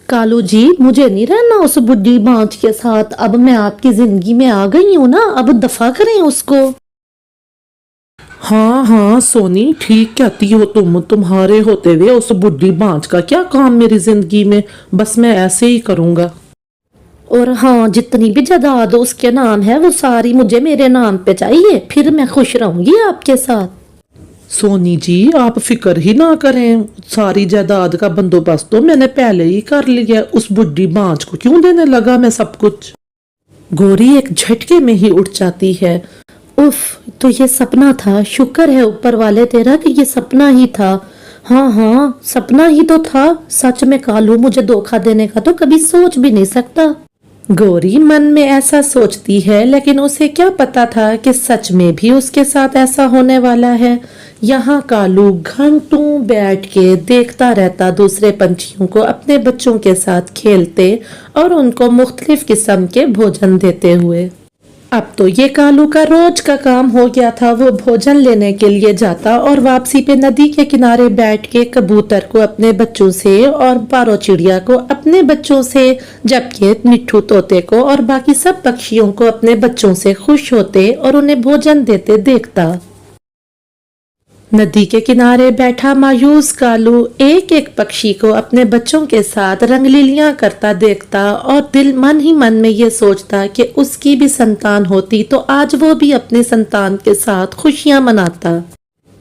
कालू जी, मुझे नहीं रहना उस बुढ़ी बांझ के साथ। अब मैं आपकी जिंदगी में आ गई हूँ ना, अब दफा करें उसको। हाँ हाँ सोनी, ठीक कहती हो तुम। तुम्हारे होते हुए उस बुढ़ी बांझ का क्या काम मेरी जिंदगी में। बस मैं ऐसे ही करूंगा। और हाँ, जितनी भी जायदाद उसके नाम है वो सारी मुझे मेरे नाम पे चाहिए, फिर मैं खुश रहूंगी आपके साथ। सोनी जी, आप फिक्र ही ना करें। सारी जायदाद का बंदोबस्त तो मैंने पहले ही कर लिया। उस बुढ़ी बांझ को क्यों देने लगा मैं सब कुछ। गोरी एक झटके में ही उठ जाती है। उफ, तो ये सपना था। शुक्र है ऊपर वाले तेरा कि ये सपना ही था। हाँ हाँ, सपना ही तो था। सच में कालू मुझे धोखा देने का तो कभी सोच भी नहीं सकता। गोरी मन में ऐसा सोचती है, लेकिन उसे क्या पता था कि सच में भी उसके साथ ऐसा होने वाला है। यहाँ कालू घंटों बैठ के देखता रहता दूसरे पंछियों को अपने बच्चों के साथ खेलते और उनको मुख्तलिफ किस्म के भोजन देते हुए। अब तो ये कालू का रोज का काम हो गया था। वो भोजन लेने के लिए जाता और वापसी पे नदी के किनारे बैठ के कबूतर को अपने बच्चों से और पारो चिड़िया को अपने बच्चों से, जबकि मिट्ठू तोते को और बाकी सब पक्षियों को अपने बच्चों से खुश होते और उन्हें भोजन देते देखता। नदी के किनारे बैठा मायूस कालू एक एक पक्षी को अपने बच्चों के साथ रंगलीलियां करता देखता और दिल मन ही मन में ये सोचता कि उसकी भी संतान होती तो आज वो भी अपनी संतान के साथ खुशियां मनाता।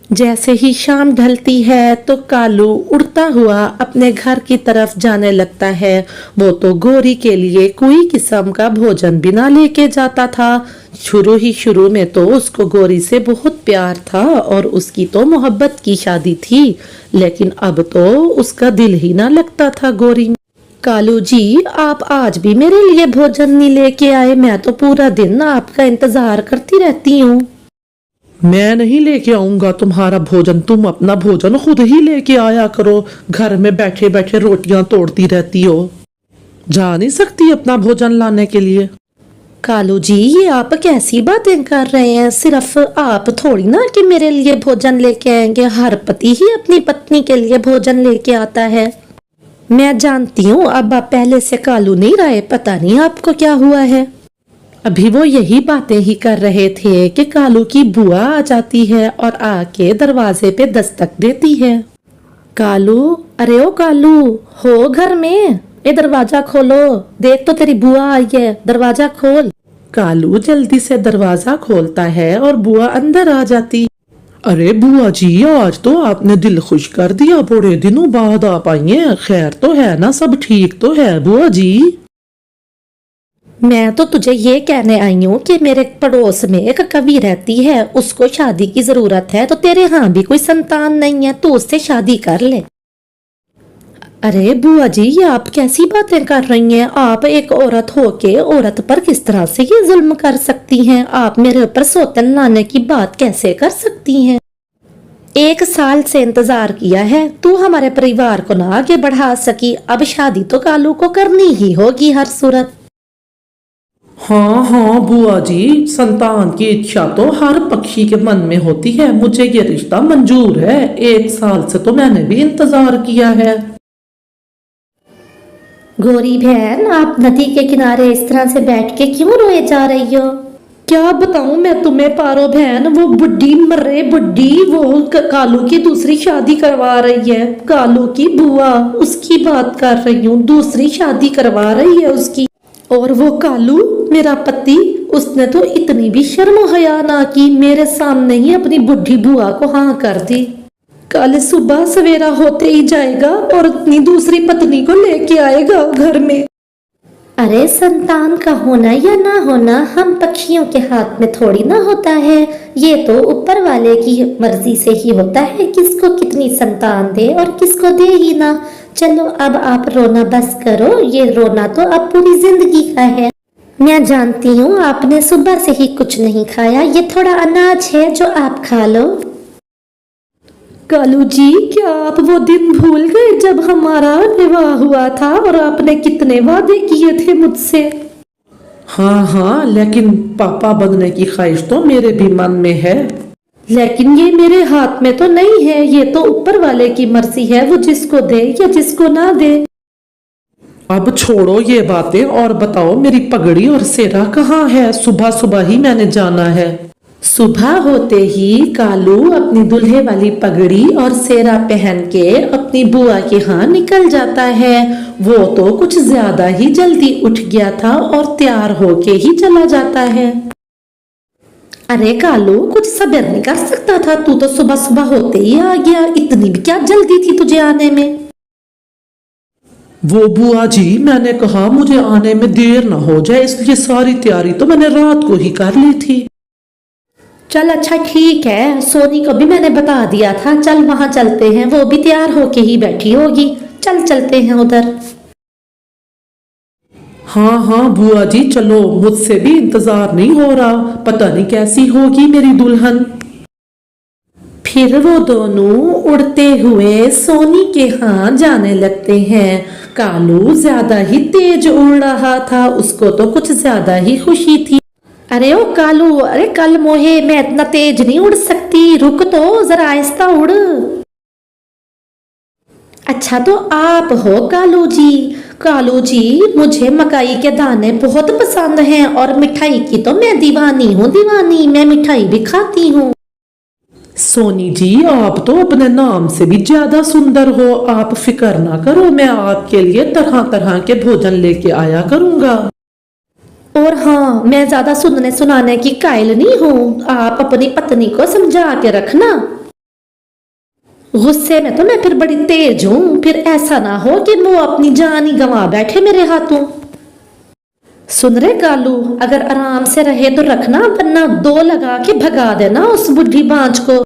जैसे ही शाम ढलती है तो कालू उड़ता हुआ अपने घर की तरफ जाने लगता है। वो तो गोरी के लिए कोई किस्म का भोजन भी ना लेके जाता था। शुरू में तो उसको गोरी से बहुत प्यार था और उसकी तो मोहब्बत की शादी थी, लेकिन अब तो उसका दिल ही ना लगता था गोरी में। कालू जी, आप आज भी मेरे लिए भोजन नहीं लेके आए? मैं तो पूरा दिन आपका इंतजार करती रहती हूँ। मैं नहीं लेके आऊंगा तुम्हारा भोजन। तुम अपना भोजन खुद ही लेके आया करो। घर में बैठे बैठे रोटियां तोड़ती रहती हो। जा नहीं सकती अपना भोजन लाने के लिए? कालू जी, ये आप कैसी बातें कर रहे हैं? सिर्फ आप थोड़ी ना कि मेरे लिए भोजन लेके आएंगे। हर पति ही अपनी पत्नी के लिए भोजन लेके आता है। मैं जानती हूँ अब आप पहले से कालू नहीं रहे। पता नहीं आपको क्या हुआ है। अभी वो यही बातें ही कर रहे थे कि कालू की बुआ आ जाती है और आके दरवाजे पे दस्तक देती है। कालू, अरे ओ कालू, हो घर में? ए दरवाजा खोलो, देख तो तेरी बुआ आई है, दरवाजा खोल। कालू जल्दी से दरवाजा खोलता है और बुआ अंदर आ जाती। अरे बुआ जी, आज तो आपने दिल खुश कर दिया। बड़े दिनों बाद आप आई हैं। खैर तो है ना? सब ठीक तो है बुआ जी? मैं तो तुझे ये कहने आई हूँ कि मेरे पड़ोस में एक कवि रहती है, उसको शादी की जरूरत है। तो तेरे यहाँ भी कोई संतान नहीं है तो उससे शादी कर ले। अरे बुआ जी, ये आप कैसी बातें कर रही हैं? आप एक औरत होके औरत पर किस तरह से ये जुल्म कर सकती हैं? आप मेरे ऊपर सौतन लाने की बात कैसे कर सकती हैं? 1 साल से इंतजार किया है, तू हमारे परिवार को ना आगे बढ़ा सकी। अब शादी तो कालू को करनी ही होगी हर सूरत। हाँ हाँ बुआ जी, संतान की इच्छा तो हर पक्षी के मन में होती है। मुझे ये रिश्ता मंजूर है। 1 साल से तो मैंने भी इंतजार किया है। गोरी बहन, आप नदी के किनारे इस तरह से बैठ के क्यों रोए जा रही हो? क्या बताऊं मैं तुम्हें पारो बहन, वो बुढ़ी मर्रे बुढ़ी वो कालू की दूसरी शादी करवा रही है। कालू की बुआ, उसकी बात कर रही हूँ। दूसरी शादी करवा रही है उसकी। और वो कालू मेरा पति, उसने तो इतनी भी शर्म हया ना की, मेरे सामने ही अपनी बुढ़ी बुआ को हाँ कर दी। कल सुबह सवेरा होते ही जाएगा और अपनी दूसरी पत्नी को लेके आएगा घर में। अरे संतान का होना या ना होना हम पक्षियों के हाथ में थोड़ी ना होता है। ये तो ऊपर वाले की मर्जी से ही होता है किसको कितनी संतान दे और किसको दे ही ना। चलो अब आप रोना बस करो। ये रोना तो अब पूरी जिंदगी का है। मैं जानती हूँ आपने सुबह से ही कुछ नहीं खाया। ये थोड़ा अनाज है जो आप खा लो। कालू जी, क्या आप वो दिन भूल गए जब हमारा विवाह हुआ था और आपने कितने वादे किए थे मुझसे? हाँ हाँ, लेकिन पापा बनने की ख्वाहिश तो मेरे भी मन में है। लेकिन ये मेरे हाथ में तो नहीं है। ये तो ऊपर वाले की मर्जी है, वो जिसको दे या जिसको ना दे। अब छोड़ो ये बातें और बताओ मेरी पगड़ी और सेहरा कहाँ है? सुबह सुबह ही मैंने जाना है। सुबह होते ही कालू अपनी दूल्हे वाली पगड़ी और सेहरा पहन के अपनी बुआ के यहाँ निकल जाता है। वो तो कुछ ज्यादा ही जल्दी उठ गया था और तैयार होके ही चला जाता है। अरे कालू, कुछ सब्र नहीं कर सकता था? तू तो सुबह सुबह होते ही आ गया, इतनी भी क्या जल्दी थी तुझे आने में? वो बुआ जी, मैंने कहा मुझे आने में देर ना हो जाए, इसलिए सारी तैयारी तो मैंने रात को ही कर ली थी। चल अच्छा ठीक है, सोनी को भी मैंने बता दिया था। चल वहां चलते हैं, वो भी तैयार होके ही बैठी होगी। चल चलते हैं उधर। हाँ हाँ बुआ जी चलो, मुझसे भी इंतजार नहीं हो रहा, पता नहीं कैसी होगी मेरी दुल्हन। फिर वो दोनों उड़ते हुए सोनी के यहाँ जाने लगते हैं। कालू ज्यादा ही तेज उड़ रहा था, उसको तो कुछ ज्यादा ही खुशी थी। अरे ओ कालू, अरे कल मोहे, मैं इतना तेज नहीं उड़ सकती, रुक तो जरा आहिस्ता उड़। अच्छा तो आप हो कालू जी? कालू जी, मुझे मकाई के दाने बहुत पसंद हैं और मिठाई की तो मैं दीवानी हूँ, दीवानी। मैं मिठाई भी खाती हूँ। सोनी जी, आप तो अपने नाम से भी ज्यादा सुंदर हो, आप फिक्र ना करो, मैं आपके लिए तरह तरह के भोजन लेके आया करूंगा। और हाँ, मैं ज्यादा सुनने सुनाने की कायल नहीं हूँ, आप अपनी पत्नी को समझा के रखना। गुस्से में तो मैं फिर बड़ी तेज हूँ, फिर ऐसा ना हो कि वो अपनी जान ही गंवा बैठे मेरे हाथों। सुन रहे कालू, अगर आराम से रहे तो रखना, वरना दो लगा के भगा देना उस बुढ़ी बांझ को।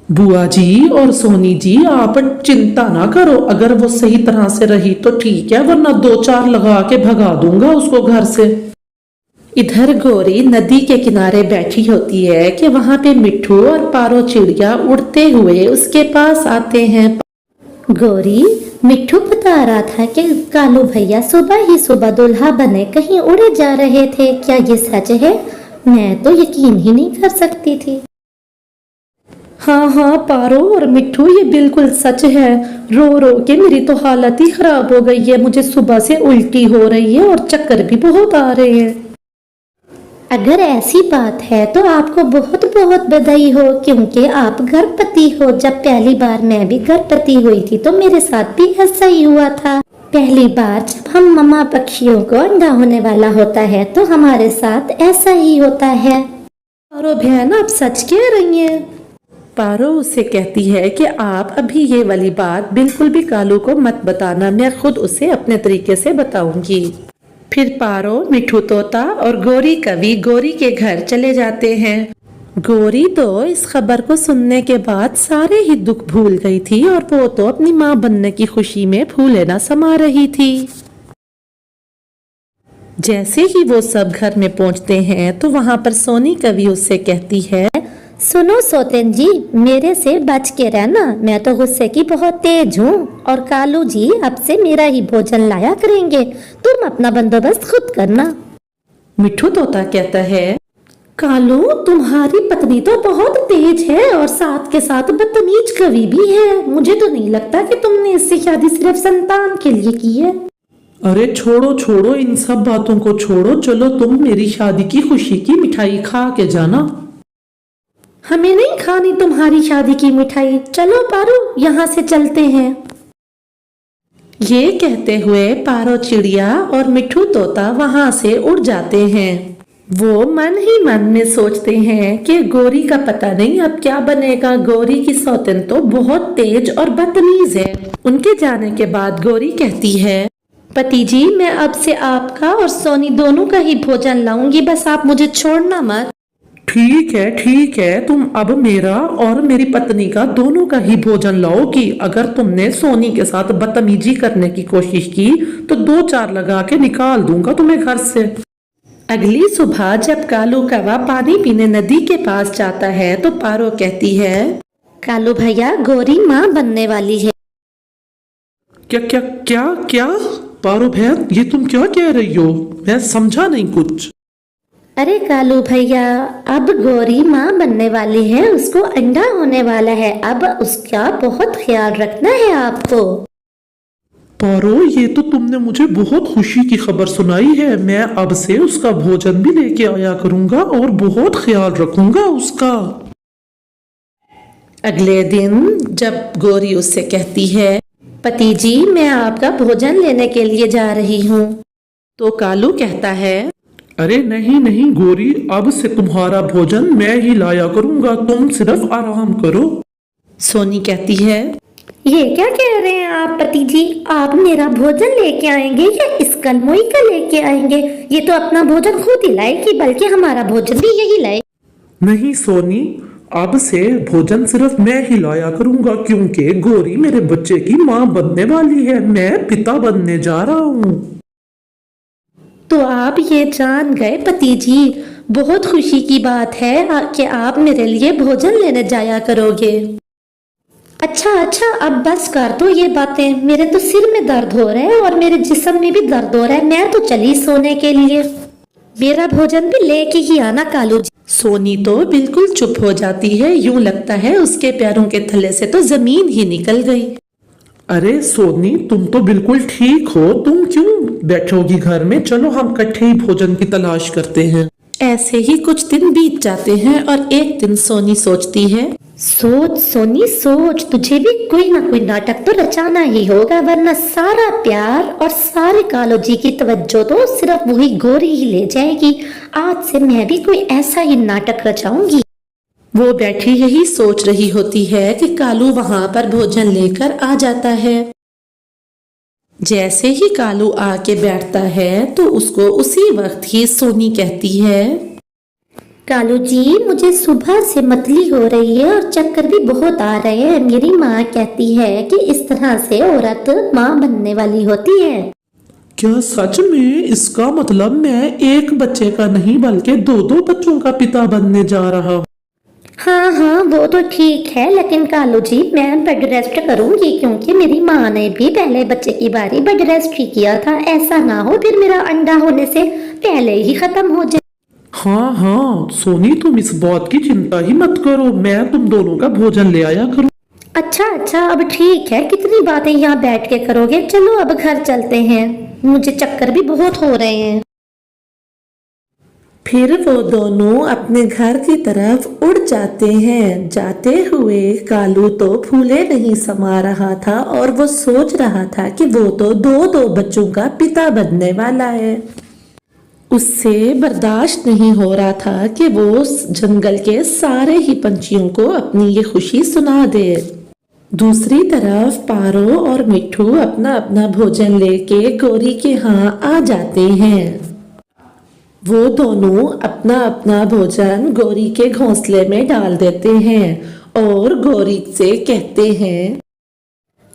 बुआ जी और सोनी जी, आप चिंता ना करो, अगर वो सही तरह से रही तो ठीक है, वरना दो चार लगा के भगा दूंगा उसको घर से। इधर गौरी नदी के किनारे बैठी होती है कि वहां पे मिट्ठू और पारो चिड़िया उड़ते हुए उसके पास आते हैं। गौरी, मिट्ठू बता रहा था कि कालू भैया सुबह ही सुबह दूल्हा बने कहीं उड़े जा रहे थे, क्या ये सच है? मैं तो यकीन ही नहीं कर सकती थी। हाँ हाँ पारो और मिट्ठू, ये बिल्कुल सच है। रो रो के मेरी तो हालत ही खराब हो गई है, मुझे सुबह से उल्टी हो रही है और चक्कर भी बहुत आ रहे हैं। अगर ऐसी बात है तो आपको बहुत बहुत बधाई हो, क्योंकि आप गर्भवती हो। जब पहली बार मैं भी गर्भवती हुई थी तो मेरे साथ भी ऐसा ही हुआ था। पहली बार जब हम मम्मा पक्षियों को अंडा होने वाला होता है तो हमारे साथ ऐसा ही होता है। पारो बहन, आप सच कह रही हैं? पारो उससे कहती है कि आप अभी ये वाली बात बिल्कुल भी कालू को मत बताना, मैं खुद उसे अपने तरीके से बताऊंगी। फिर पारो, मिट्ठू तोता और गौरी कवि गौरी के घर चले जाते हैं। गौरी तो इस खबर को सुनने के बाद सारे ही दुख भूल गई थी और वो तो अपनी माँ बनने की खुशी में फूले न समा रही थी। जैसे ही वो सब घर में पहुंचते हैं तो वहां पर सोनी कवि उससे कहती है, सुनो सौतेन जी, मेरे से बच के रहना, मैं तो गुस्से की बहुत तेज हूँ और कालू जी अब से मेरा ही भोजन लाया करेंगे, तुम अपना बंदोबस्त खुद करना। मिट्ठू तोता कहता है, कालू तुम्हारी पत्नी तो बहुत तेज है और साथ के साथ बदतमीज कवि भी है, मुझे तो नहीं लगता कि तुमने इससे शादी सिर्फ संतान के लिए की है। अरे छोड़ो छोड़ो, इन सब बातों को छोड़ो, चलो तुम मेरी शादी की खुशी की मिठाई खा के जाना। हमें नहीं खानी तुम्हारी शादी की मिठाई, चलो पारो यहाँ से चलते हैं। ये कहते हुए पारो चिड़िया और मिट्ठू तोता वहां से उड़ जाते हैं। वो मन ही मन में सोचते हैं कि गौरी का पता नहीं अब क्या बनेगा, गौरी की सौतन तो बहुत तेज और बदतमीज है। उनके जाने के बाद गौरी कहती है, पति जी मैं अब से आपका और सोनी दोनों का ही भोजन लाऊंगी, बस आप मुझे छोड़ना मत। ठीक है, तुम अब मेरा और मेरी पत्नी का दोनों का ही भोजन लाओगी। अगर तुमने सोनी के साथ बदतमीजी करने की कोशिश की तो दो चार लगा के निकाल दूंगा तुम्हें घर से। अगली सुबह जब कालू कौवा पानी पीने नदी के पास जाता है तो पारो कहती है, कालू भैया गौरी माँ बनने वाली है। क्या क्या क्या क्या? पारो बहन, ये तुम क्या कह रही हो? मैं समझा नहीं कुछ। अरे कालू भैया, अब गौरी माँ बनने वाली है, उसको अंडा होने वाला है, अब उसका बहुत ख्याल रखना है आपको। पारो, ये तो तुमने मुझे बहुत खुशी की खबर सुनाई है। मैं अब से उसका भोजन भी लेके आया करूंगा और बहुत ख्याल रखूंगा उसका। अगले दिन जब गौरी उससे कहती है, पति जी मैं आपका भोजन लेने के लिए जा रही हूँ, तो कालू कहता है, अरे नहीं नहीं गौरी, अब से तुम्हारा भोजन मैं ही लाया करूंगा, तुम सिर्फ आराम करो। सोनी कहती है, ये क्या कह रहे हैं आप पति जी, आप मेरा भोजन लेके आएंगे या इस कलमोई का लेके आएंगे? ये तो अपना भोजन खुद ही लाएगी, बल्कि हमारा भोजन भी यही लाए। नहीं सोनी, अब से भोजन सिर्फ मैं ही लाया करूंगा, क्योंकि गौरी मेरे बच्चे की माँ बनने वाली है, मैं पिता बनने जा रहा हूँ। तो आप ये जान गए पति जी, बहुत खुशी की बात है कि आप मेरे लिए भोजन लेने जाया करोगे। अच्छा अच्छा, अब बस कर दो ये बातें, मेरे तो सिर में दर्द हो रहा है और मेरे जिस्म में भी दर्द हो रहा है, मैं तो चली सोने के लिए। मेरा भोजन भी लेके ही आना कालू जी। सोनी तो बिल्कुल चुप हो जाती है, यूं लगता है उसके पैरों के थल्ले से तो जमीन ही निकल गई। अरे सोनी, तुम तो बिल्कुल ठीक हो, तुम क्यों बैठोगी घर में? चलो हम इकट्ठे ही भोजन की तलाश करते हैं। ऐसे ही कुछ दिन बीत जाते हैं और एक दिन सोनी सोचती है, सोच सोनी सोच, तुझे भी कोई ना कोई नाटक तो रचाना ही होगा, वरना सारा प्यार और सारे कालो जी की तवज्जो तो सिर्फ वही गौरी ही ले जाएगी। आज से मैं भी कोई ऐसा ही नाटक रचाऊंगी। वो बैठी यही सोच रही होती है कि कालू वहां पर भोजन लेकर आ जाता है। जैसे ही कालू आके बैठता है तो उसको उसी वक्त ही सोनी कहती है, कालू जी मुझे सुबह से मतली हो रही है और चक्कर भी बहुत आ रहे हैं। मेरी माँ कहती है कि इस तरह से औरत माँ बनने वाली होती है। क्या सच में? इसका मतलब मैं एक बच्चे का नहीं बल्कि दो दो बच्चों का पिता बनने जा रहा हूँ। हाँ हाँ वो तो ठीक है, लेकिन कालू जी मैं बेड रेस्ट करूंगी, क्योंकि मेरी माँ ने भी पहले बच्चे की बारी बेड रेस्ट ही किया था। ऐसा ना हो फिर मेरा अंडा होने से पहले ही खत्म हो जाए। हाँ हाँ सोनी, तुम इस बात की चिंता ही मत करो, मैं तुम दोनों का भोजन ले आया करूँ। अच्छा अच्छा, अब ठीक है, कितनी बातें यहाँ बैठ के करोगे। चलो अब घर चलते हैं, मुझे चक्कर भी बहुत हो रहे हैं। फिर वो दोनों अपने घर की तरफ उड़ जाते हैं। जाते हुए कालू तो फूले नहीं समा रहा था और वो सोच रहा था कि वो तो दो दो बच्चों का पिता बनने वाला है। उससे बर्दाश्त नहीं हो रहा था कि वो जंगल के सारे ही पंछियों को अपनी ये खुशी सुना दे। दूसरी तरफ पारो और मिट्ठू अपना अपना भोजन लेके गौरी के यहाँ आ जाते हैं। वो दोनों अपना अपना भोजन गौरी के घोंसले में डाल देते हैं और गौरी से कहते हैं,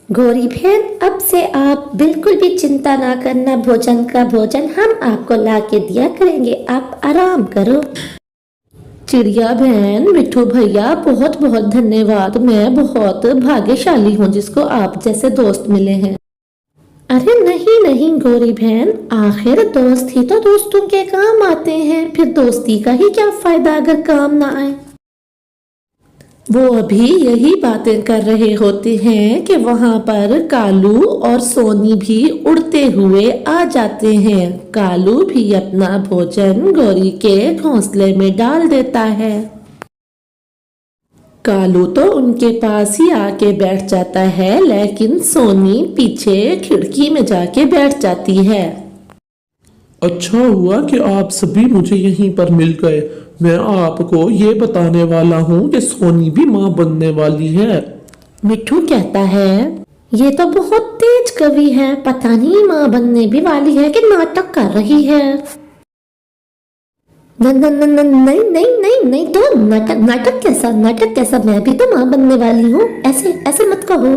गौरी बहन अब से आप बिल्कुल भी चिंता ना करना, भोजन का भोजन हम आपको ला के दिया करेंगे, आप आराम करो। चिड़िया बहन, मिट्ठू भैया बहुत बहुत धन्यवाद, मैं बहुत भाग्यशाली हूँ जिसको आप जैसे दोस्त मिले हैं। अरे नहीं नहीं गौरी बहन, आखिर दोस्त ही तो दोस्तों के काम आते हैं, फिर दोस्ती का ही क्या फायदा अगर काम ना आए। वो अभी यही बातें कर रहे होते हैं कि वहां पर कालू और सोनी भी उड़ते हुए आ जाते हैं। कालू भी अपना भोजन गौरी के घोंसले में डाल देता है। कालू तो उनके पास ही आके बैठ जाता है, लेकिन सोनी पीछे खिड़की में जाके बैठ जाती है। अच्छा हुआ कि आप सभी मुझे यहीं पर मिल गए। मैं आपको ये बताने वाला हूँ कि सोनी भी माँ बनने वाली है। मिट्ठू कहता है, ये तो बहुत तेज कवि है, पता नहीं माँ बनने भी वाली है कि नाटक कर रही है। नहीं नहीं नहीं नहीं नहीं, तो नाटक कैसा, मैं भी तो माँ बनने वाली हूँ, ऐसे ऐसे मत कहो।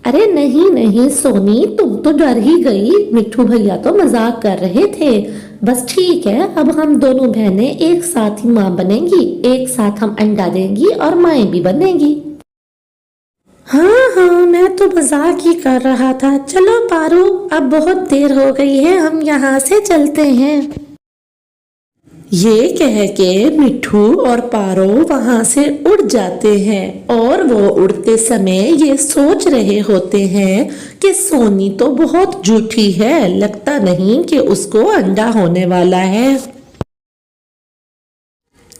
अरे नहीं नहीं सोनी, तुम तो डर ही गई, मिट्ठू भैया तो मजाक कर रहे थे। बस ठीक है, अब हम दोनों बहनें एक साथ ही माँ बनेंगी, एक साथ हम अंडा देंगी और माएँ भी बनेंगी। हाँ हाँ, मैं तो मजाक ही कर रहा था। चलो पारो, अब बहुत देर हो गई है, हम यहाँ से चलते हैं। ये कह के मिट्ठू और पारो वहां से उड़ जाते हैं और वो उड़ते समय ये सोच रहे होते हैं कि सोनी तो बहुत झूठी है, लगता नहीं कि उसको अंडा होने वाला है।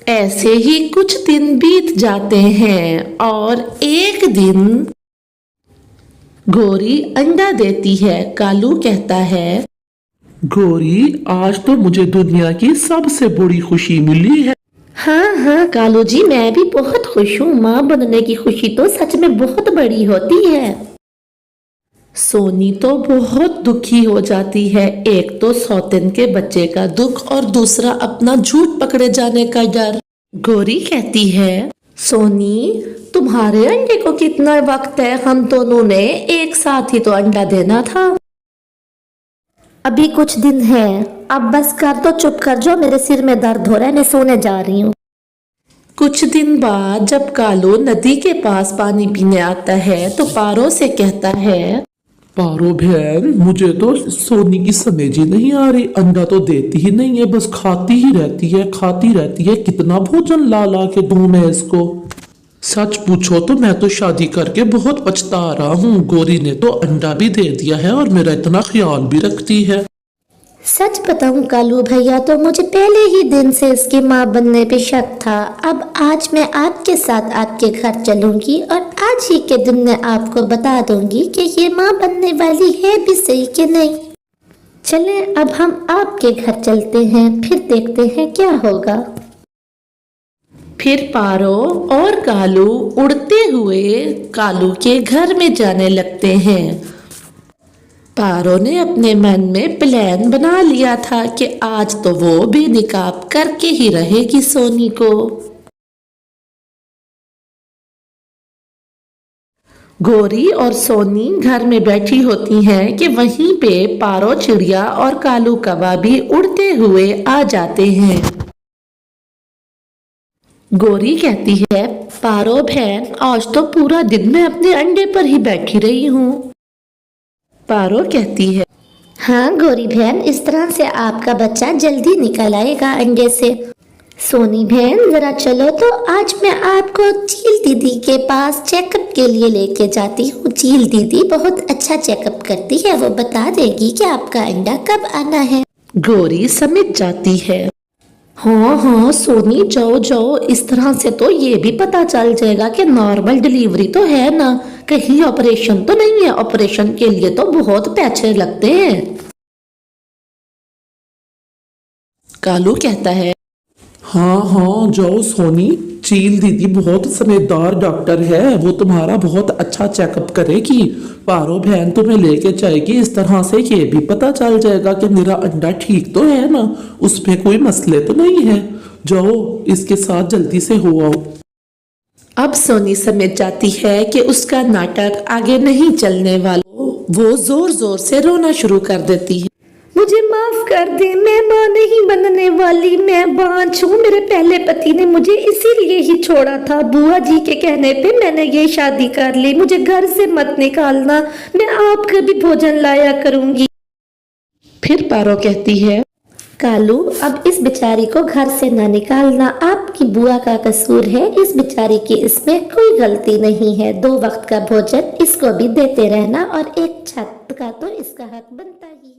ऐसे ही कुछ दिन बीत जाते हैं और एक दिन गौरी अंडा देती है। कालू कहता है, गौरी, आज तो मुझे दुनिया की सबसे बड़ी खुशी मिली है। हाँ हाँ कालू जी, मैं भी बहुत खुश हूँ। माँ बनने की खुशी तो सच में बहुत बड़ी होती है। सोनी तो बहुत दुखी हो जाती है। एक तो सौतेन के बच्चे का दुख और दूसरा अपना झूठ पकड़े जाने का डर। गौरी कहती है, सोनी, तुम्हारे अंडे को कितना वक्त है? हम दोनों ने एक साथ ही तो अंडा देना था। अभी कुछ दिन है, अब बस कर दो, चुप कर जाओ, मेरे सिर में दर्द हो रहा है, मैं सोने जा रही हूँ। कुछ दिन बाद जब कालू नदी के पास पानी पीने आता है तो पारो से कहता है, पारो बहन, मुझे तो सोनी की समझ ही नहीं आ रही। अंडा तो देती ही नहीं है, बस खाती ही रहती है, खाती रहती है। कितना भोजन ला ला के दूं मैं इसको। सच पूछो तो मैं तो शादी करके बहुत पछता रहा हूँ। गौरी ने तो अंडा भी दे दिया है और मेरा इतना ख्याल भी रखती है। सच बताऊं कालू भैया, तो मुझे पहले ही दिन से इसकी माँ बनने पे शक था। अब आज मैं आपके साथ आपके घर चलूंगी और आज ही के दिन मैं आपको बता दूंगी कि ये माँ बनने वाली है भी सही कि नहीं। चलें, अब हम आपके घर चलते हैं, फिर देखते हैं क्या होगा। फिर पारो और कालू उड़ते हुए कालू के घर में जाने लगते हैं। पारो ने अपने मन में प्लान बना लिया था कि आज तो वो बेनकाब करके ही रहेगी सोनी को। गौरी और सोनी घर में बैठी होती हैं कि वहीं पे पारो चिड़िया और कालू कौवा भी उड़ते हुए आ जाते हैं। गौरी कहती है, पारो बहन, आज तो पूरा दिन मैं अपने अंडे पर ही बैठी रही हूँ। पारो कहती है, हाँ गौरी बहन, इस तरह से आपका बच्चा जल्दी निकल आएगा अंडे से। सोनी बहन, जरा चलो तो आज मैं आपको चील दीदी के पास चेकअप के लिए लेके जाती हूँ। चील दीदी बहुत अच्छा चेकअप करती है, वो बता देगी कि आपका अंडा कब आना है। गौरी समझ जाती है। हाँ हाँ सोनी, जाओ जाओ, इस तरह से तो ये भी पता चल जाएगा कि नॉर्मल डिलीवरी तो है ना, कहीं ऑपरेशन तो नहीं है। ऑपरेशन के लिए तो बहुत पैसे लगते हैं। कालू कहता है, हाँ हाँ, जाओ सोनी, चील दीदी बहुत समझदार डॉक्टर है, वो तुम्हारा बहुत अच्छा चेकअप करेगी। पारो बहन तुम्हें लेके जाएगी। इस तरह से ये भी पता चल जाएगा कि मेरा अंडा ठीक तो है ना, उसमें कोई मसले तो नहीं है। जाओ, इसके साथ जल्दी से हो आओ। अब सोनी समझ जाती है कि उसका नाटक आगे नहीं चलने वाला। वो जोर जोर से रोना शुरू कर देती है। मुझे माफ कर दे, मैं माँ नहीं बनने वाली, मैं बांझ हूँ। मेरे पहले पति ने मुझे इसीलिए ही छोड़ा था। बुआ जी के कहने पे मैंने ये शादी कर ली। मुझे घर से मत निकालना, मैं आपका भी भोजन लाया करूंगी। फिर पारो कहती है, कालू, अब इस बेचारी को घर से ना निकालना, आपकी बुआ का कसूर है। इस बेचारी की इसमें कोई गलती नहीं है। 2 वक्त का भोजन इसको भी देते रहना और एक छत का तो इसका हक बनता ही है।